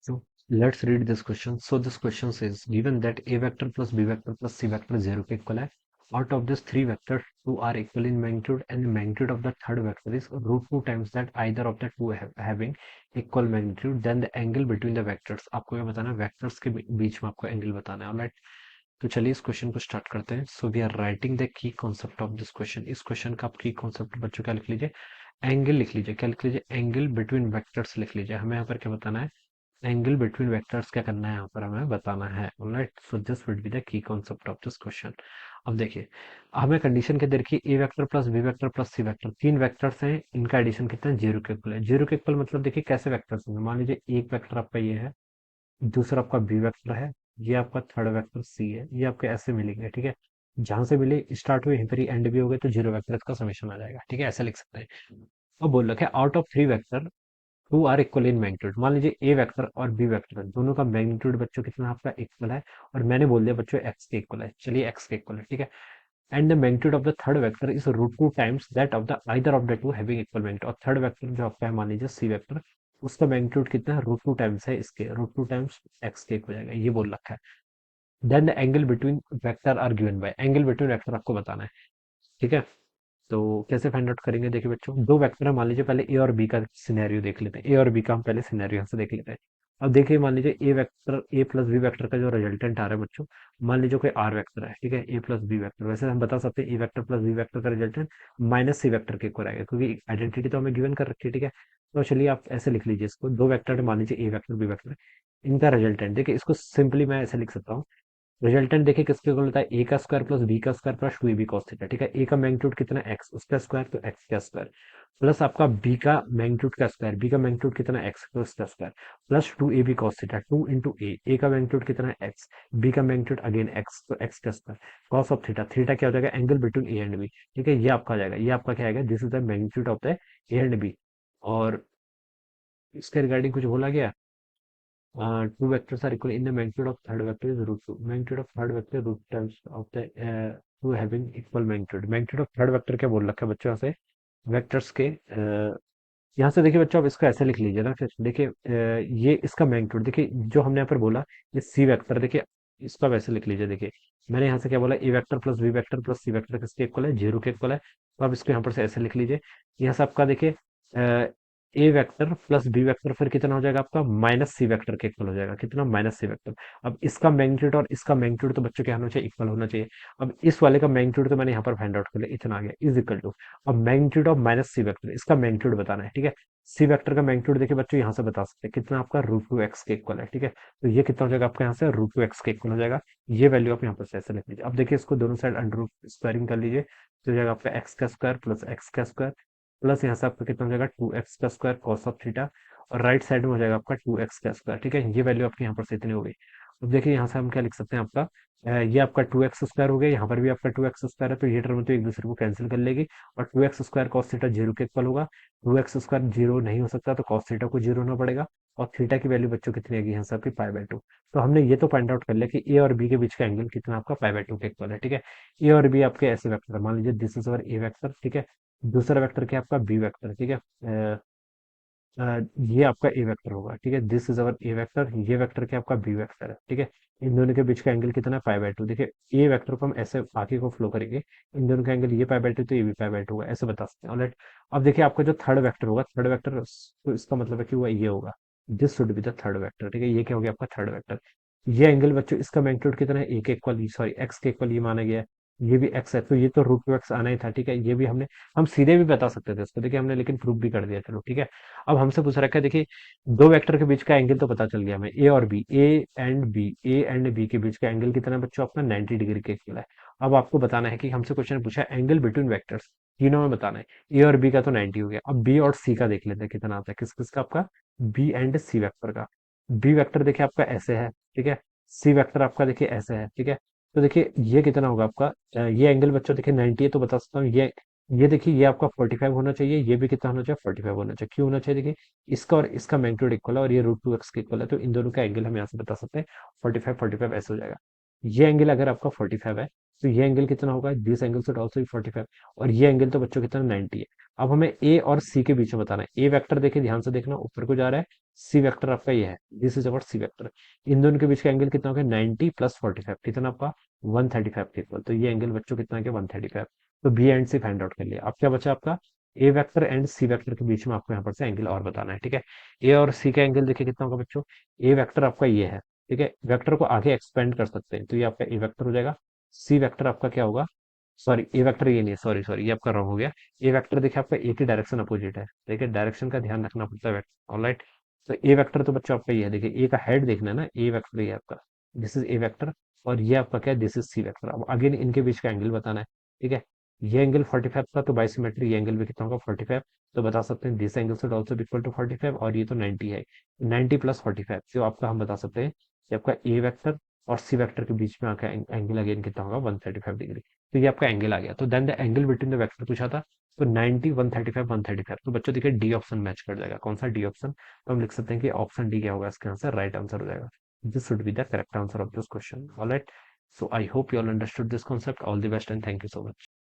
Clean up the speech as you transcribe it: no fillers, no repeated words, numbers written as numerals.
So let's read this question. So this question says, given that a vector plus b vector plus c vector is 0 के equal है, out of these three vectors, two are equal in magnitude and the magnitude of the third vector is root 2 times that either of the two having equal magnitude, then the angle between the vectors. आपको ये बताना है vectors के बीच में आपको angle बताना है, alright? तो चलिए इस क्वेश्चन को स्टार्ट करते हैं. So we are writing the key concept of this question. इस क्वेश्चन का आप की कॉन्सेप्ट बच्चों क्या लिख लीजिए, एंगल लिख लीजिए. क्या लिख लीजिए? एंगल बिटवीन वेक्टर्स लिख लीजिए. हमें यहाँ पर क्या बताना है? एंगल बिटवीन वेक्टर्स क्या करना है यहाँ पर हमें बताना है. Alright, so this would be the key concept of this question. अब देखिए, हमें कंडीशन क्या दे रखी है? A vector plus B vector plus C vector, तीन वेक्टर्स हैं, इनका एडिशन कितना है? जीरो के इक्वल है. जीरो के इक्वल मतलब देखिए कैसे वेक्टर्स होंगे. मान लीजिए एक वेक्टर आपका ये है, दूसरा आपका बी वेक्टर है, ये आपका थर्ड वेक्टर सी है, ये आपके ऐसे मिलेंगे. ठीक है, जहां से मिले स्टार्ट हुए यहीं पर ही एंड भी हो गए, तो जीरो वेक्टर का समेशन आ जाएगा. ठीक है, ऐसे लिख सकते हैं. अब बोल रखा है out of three vector two are equal in magnitude. मान लीजिए ए वेक्टर और बी वेक्टर दोनों का मैग्नीट्यूड बच्चों कितना आपका इक्वल है, और मैंने बोल दिया बच्चों एक्स के इक्वल है. चलिए एक्स के इक्वल है. ठीक है, and the magnitude of the third vector is root two times that of the either of the two having equal magnitude. और थर्ड वेक्टर जो आपका है मान लीजिए सी वेक्टर, उसका मैग्नीट्यूड कितना है? रूट टू टाइम्स है इसके, रूट टू टाइम्स एक्स के हो जाएगा, ये बोल रखा है. Then the angle between vector are given by, angle between vector आपको बताना है. ठीक है, तो कैसे फाइंड आउट करेंगे? देखिए बच्चों, दो वेक्टर है, मान लीजिए पहले ए और बी का सिनेरियो देख लेते हैं. ए और बी का हम पहले सिनेरियो से देख लेते हैं. अब देखिए, मान लीजिए A vector, A plus B vector का जो रिजल्टेंट आ रहा है बच्चों, मान लीजिए कोई आर वेक्टर है. ठीक है, ए प्लस बी वेक्टर, वैसे हम बता सकते हैं ए वेक्टर प्लस बी वेक्टर का रिजल्टेंट माइनस सी वेक्टर के इक्वल आएगा, क्योंकि आइडेंटिटी तो हमें गिवन कर रखी है. ठीक है, तो चलिए आप ऐसे लिख लीजिए इसको, दो वेक्टर मान लीजिए ए वेक्टर बी वेक्टर, इनका रिजल्टेंट देखिए, इसको सिंपली मैं ऐसे लिख सकता हूँ. रिजल्टेंट देखिए किसके इक्वल होता है? ए का स्क्वायर प्लस बी का square plus two A B cos theta. ठीक है, ए का मैग्नीट्यूड कितना है? एक्स, उसका स्क्वायर तो एक्स का स्क्वायर, प्लस आपका बी का मैग्नीट्यूड का स्क्वायर, बी का मैग्नीट्यूड कितना है? एक्स, तो उसका square, plus two A B cos theta, two into A का मैग्नीट्यूड कितना है? एक्स, बी का मैग्नीट्यूड अगेन एक्स, तो एक्स का square, cos of theta. Theta क्या हो जाएगा? Angle between A and B. ठीक है, ये आपका आ जाएगा, ये आपका क्या आएगा? This is the magnitude of the A and B. और इसके रिगार्डिंग कुछ बोला गया? Two vectors are equal in the magnitude of third vector is root 2. Magnitude of third vector root times of the two having equal magnitude. Magnitude of third vector क्या बोल रखा है बच्चों? यहाँ से वेक्टर्स के यहाँ से देखिए बच्चों, अब इसको ऐसे लिख लीजिए ना. फिर देखिए ये इसका मैग्नीट्यूड देखिए, जो हमने यहाँ पर बोला ये सी वेक्टर, देखिए इसका वैसे लिख लीजिए. देखिए मैंने यहाँ से क्या बोला? A vector plus B vector plus C vector किसके इक्वल है? जीरो के इक्वल है. तो अब इसको यहाँ पर से ऐसे लिख लीजिए. यहाँ से आपका देखिए ए वेक्टर प्लस बी वेक्टर फिर कितना हो जाएगा आपका? माइनस सी वेक्टर के इक्वल हो जाएगा. कितना? Minus C vector. अब इसका मैग्नीट्यूड और इसका मैग्नीट्यूड तो बच्चों क्या होना चाहिए? इक्वल होना चाहिए. अब इस वाले का मैग्नीट्यूड तो मैंने यहाँ पर फाइंड आउट कर लिया, इतना आ गया, इज इक्वल टू. अब magnitude of minus C vector, इसका मैग्नीट्यूड बताना है. ठीक है, सी वेक्टर का मैग्नीट्यूड देखिए बच्चों यहाँ से बता सकते हैं कितना आपका? रूट टू एक्स के इक्वल है. ठीक है, तो ये कितना हो जाएगा आपका? यहाँ से रूट टू एक्स के इक्वल हो जाएगा. ये वैल्यू आप यहाँ पर से ऐसे लिख लीजिए. अब देखिए इसको दोनों साइड अंडर रूट स्क्वायरिंग कर लीजिए, तो हो जाएगा आपका एक्स का स्क्वायर प्लस एक्स का स्क्वायर, प्लस यहाँ से आपका कितना हो जाएगा? टू एक्स का स्क्वायर कॉस ऑफ थीटा, और राइट साइड में हो जाएगा आपका टू एक्स का स्क्वायर. ठीक है, ये वैल्यू आपकी यहाँ पर से इतनी हो गई. अब देखिए यहाँ से हम क्या लिख सकते हैं? आपका ये आपका टू एक्स स्क्वायर हो गया, यहाँ पर भी आपका टू एक्स स्क्वायर है, तो ये टर्म तो एक दूसरे को कैंसिल कर लेगी, और two x square cos theta zero के इक्वल होगा. टू एक्स स्क्वायर जीरो नहीं हो सकता, तो कॉस थीटा को जीरो होना पड़ेगा, और थीटा की वैल्यू बच्चों कितनी आएगी यहाँ से आपकी? Pi by two. तो हमने ये तो फाइंड आउट कर लिया कि ए और बी के बीच का एंगल कितना आपका? पाई बाय टू के इक्वल है. ठीक है, ए और बी आपके ऐसे वेक्टर है, मान लीजिए this is our A vector. ठीक है, दूसरा वेक्टर क्या आपका? B vector. ठीक है, ये आपका ए वेक्टर होगा. ठीक है, this is our A vector, ये वेक्टर क्या आपका? बी वेक्टर है. ठीक है, इन दोनों के बीच का एंगल कितना है? Pi by two. देखिए ए वेक्टर को हम ऐसे आगे को फ्लो करेंगे, इन दोनों का एंगल ये पाई बाय टू, तो ये भी पाई बाय टू होगा, ऐसे बता सकते हैं. ऑलराइट, अब देखिए आपका जो थर्ड वेक्टर होगा, थर्ड वेक्टर तो इसका मतलब है कि वो ये होगा, this should be the third vector. ठीक है, ये क्या हो गया आपका? Third vector. ये एंगल बच्चों इसका मैग्नीट्यूड कितना है? ए के इक्वल, सॉरी एक्स के इक्वल ये माना गया है, ये भी एक्स है, तो ये तो रूट टू एक्स आना ही था. ठीक है, ये भी हमने, हम सीधे भी बता सकते थे इसको, देखिए हमने लेकिन प्रूफ भी कर दिया. चलो ठीक है, अब हमसे पूछ रखा है, देखिए दो वेक्टर के बीच का एंगल तो पता चल गया हमें, ए और बी, ए एंड बी के बीच का एंगल कितना है बच्चों? अपना 90 डिग्री के इक्वल है. अब आपको बताना है कि हमसे क्वेश्चन पूछा है एंगल बिटवीन वेक्टर्स, तीनों में बताना है. ए और बी का तो 90 हो गया, अब बी और सी का देख लेते हैं कितना आता है. किस किस का? आपका बी एंड सी वेक्टर का. बी वेक्टर देखिए आपका ऐसे है. ठीक है, सी वेक्टर आपका देखिए ऐसे है. ठीक है, तो देखिए ये कितना होगा आपका? ये एंगल बच्चों देखिए 90 है, तो बता सकता हूँ ये देखिए ये आपका 45 होना चाहिए, ये भी कितना होना चाहिए? 45 होना चाहिए. क्यों होना चाहिए? देखिए इसका और इसका मैग्नीट्यूड इक्वल है, और ये रूट टू एक्स के इक्वल है, तो इन दोनों का एंगल हम यहाँ से बता सकते हैं 45 45 ऐसे हो जाएगा. ये एंगल अगर आपका 45 है, तो ये एंगल कितना होगा, this angle should also B 45, और ये एंगल तो बच्चों कितना 90 है। अब हमें ए और सी के बीच में बताना है। ए वेक्टर देखिए ध्यान से देखना, ऊपर को जा रहा है, सी वेक्टर आपका ये है, this is our C vector. इन दोनों के बीच का एंगल कितना हो गया, 90 प्लस 45, कितना आपका 135 के इक्वल। तो ये एंगल बच्चों कितना है, 135। तो B and C find out कर लिया। अब क्या बचा आपका, A vector and C vector के बीच में आपको यहाँ पर से एंगल और बताना है, ठीक है। ए और सी का एंगल देखिए कितना होगा बच्चों, ए वेक्टर आपका ये है, ठीक है, वेक्टर को आगे एक्सपेंड कर सकते हैं, तो ये आपका ए वेक्टर हो जाएगा। सी वेक्टर आपका क्या होगा, सॉरी ए वेक्टर ये नहीं है, सॉरी सॉरी ये आपका रॉन्ग हो गया। ए वेक्टर देखिए आपका ए की डायरेक्शन अपोजिट है, देखिए डायरेक्शन का ध्यान रखना पड़ता है, ऑलराइट। तो ए वेक्टर तो बच्चों आपका ये है, देखिए ए का हेड देखना है ना, ए वेक्टर ये है आपका, दिस इज ए वेक्टर, और ये आपका क्या है, दिस इज सी वेक्टर। अब अगेन इनके बीच का एंगल बताना है, ठीक है। ये एंगल 45 था, तो बाइसिमेट्री ये एंगल भी कितना होगा 45, तो बता सकते हैं this angle should also be equal to 45, और ये तो 90 है, 90 प्लस 45, तो आपका हम बता सकते हैं कि आपका ए वेक्टर और सी वेक्टर के बीच में आपका एंगल अगेन कितना होगा, 135 डिग्री। तो ये आपका एंगल आ गया। तो then the angle between the vector पूछा था, तो 90 135 135, तो बच्चों देखिए डी ऑप्शन मैच कर जाएगा। कौन सा डी ऑप्शन, तो हम लिख सकते हैं कि ऑप्शन डी क्या होगा इसका आंसर, राइट आंसर हो जाएगा। This should be the correct answer of this question, alright. So I hope you all understood this concept. All the best and thank you so much.